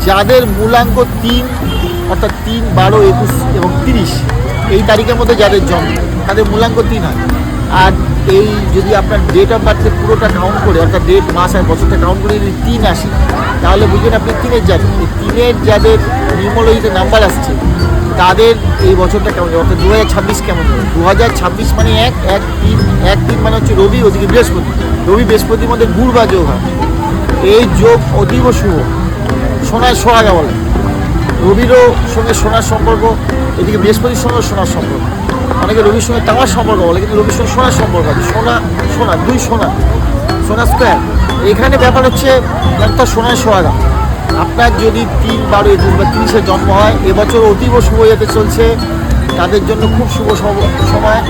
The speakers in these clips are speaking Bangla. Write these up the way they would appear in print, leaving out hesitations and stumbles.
যাদের মূলাঙ্ক 3 অর্থাৎ 3, 12, 21 এবং 30 এই তারিখের মধ্যে যাদের জন্ম তাদের মূলাঙ্ক 3 হয়। আর এই যদি আপনার ডেট অফ বার্থে পুরোটা কাউন্ট করে অর্থাৎ ডেট, মাস আর বছরটা কাউন্ট করে যদি 3 আসে তাহলে বুঝবেন আপনি 3-এর যাবেন। এই 3-এর যাদের নিউমোলজিতে নাম্বার আসছে তাদের এই বছরটা কেমন যাবে, অর্থাৎ 2026 কেমন যাবে। 2026 মানে 1-3 মানে হচ্ছে রবি, ওদিকে বৃহস্পতি। রবি বৃহস্পতির মধ্যে গুড় বা যোগ হয়। এই যোগ অতীব শুভ, সোনার সোহাগা বলে। রবিরও সঙ্গে সোনার সম্পর্ক, এদিকে বৃহস্পতির সঙ্গে সোনার সম্পর্ক। অনেকে রবির সঙ্গে তামার সম্পর্ক বলে, কিন্তু রবির সঙ্গে সোনার সম্পর্ক আছে। সোনা 2 সোনা স্কোয়ার। এখানে ব্যাপার হচ্ছে একটা সোনার সোহাগা। আপনার যদি 3, 12, 21 বা 30-এ জন্ম হয় এবছর অতীব শুভ যেতে চলছে, তাদের জন্য খুব শুভ সময়।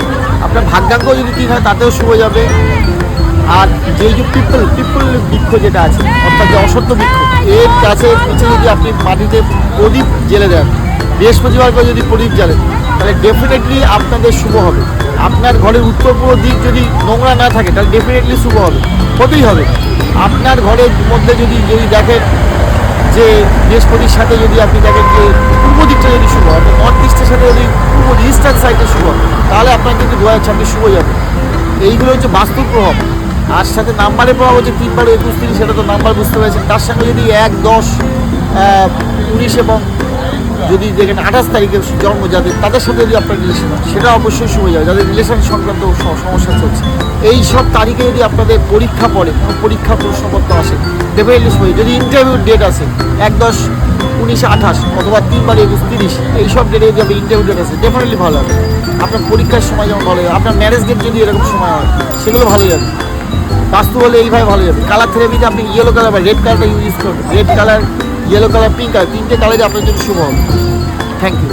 আপনার ভাগ্যাঙ্ক যদি 3 হয় তাতেও শুভ যাবে। আর যেই যে পিপল বৃক্ষ যেটা আছে অর্থাৎ যে অসত্য বৃক্ষ, এর কাছে নিচে যদি আপনি মাটিতে প্রদীপ জেলে দেন, বৃহস্পতিবার করে যদি প্রদীপ জ্বালেন তাহলে ডেফিনেটলি আপনাদের শুভ হবে। আপনার ঘরের উত্তর পূর্ব দিক যদি নোংরা না থাকে তাহলে ডেফিনেটলি শুভ হবে, হতেই হবে। আপনার ঘরের মধ্যে যদি দেখেন যে বৃহস্পতির সাথে যদি আপনি দেখেন যে পূর্ব দিকটা যদি শুভ হয়, নর্থ ইস্টের সাথে যদি পূর্ব ইস্টার্ন সাইডে শুভ হয় তাহলে আপনার কিন্তু 2026 শুভ যাবে। এইগুলো হচ্ছে বাস্তব প্রভাব। আর সাথে নাম্বারের প্রভাব হচ্ছে 3, 12, 21, 30, সেটা তো নাম্বার বুঝতে পেরেছেন। তার সঙ্গে যদি 1, 10, 19 এবং যদি দেখেন 28 তারিখে জন্ম যাদের, তাদের সাথে যদি আপনার রিলেশন হয় সেটা অবশ্যই শুভ যাবে। যাদের রিলেশন সংক্রান্ত সমস্যা চলছে এই সব তারিখে যদি আপনাদের পরীক্ষা পড়ে, পরীক্ষা প্রশ্নপত্র আসে, ডেফিনেটলি শুভ। যদি ইন্টারভিউ ডেট আসে 1, 10, 19, 28 অথবা 3, 12, 21, 30 এইসব ডেটে যদি আপনার ইন্টারভিউ ডেট আসে ডেফিনেটলি ভালো হবে। আপনার পরীক্ষার সময় যেমন ভালো হবে, আপনার ম্যারেজ ডেট যদি এরকম সময় হয় সেগুলো ভালো যাবে। বাস্তু হলে এইভাবে ভালো যাবে। কালার থেরাপিতে আপনি ইয়েলো কালার বা রেড কালারটা ইউজ করবেন। Red colour, yellow colour, pink colour, 3টে কালারই আপনার জন্য শুভ হবে। Thank you.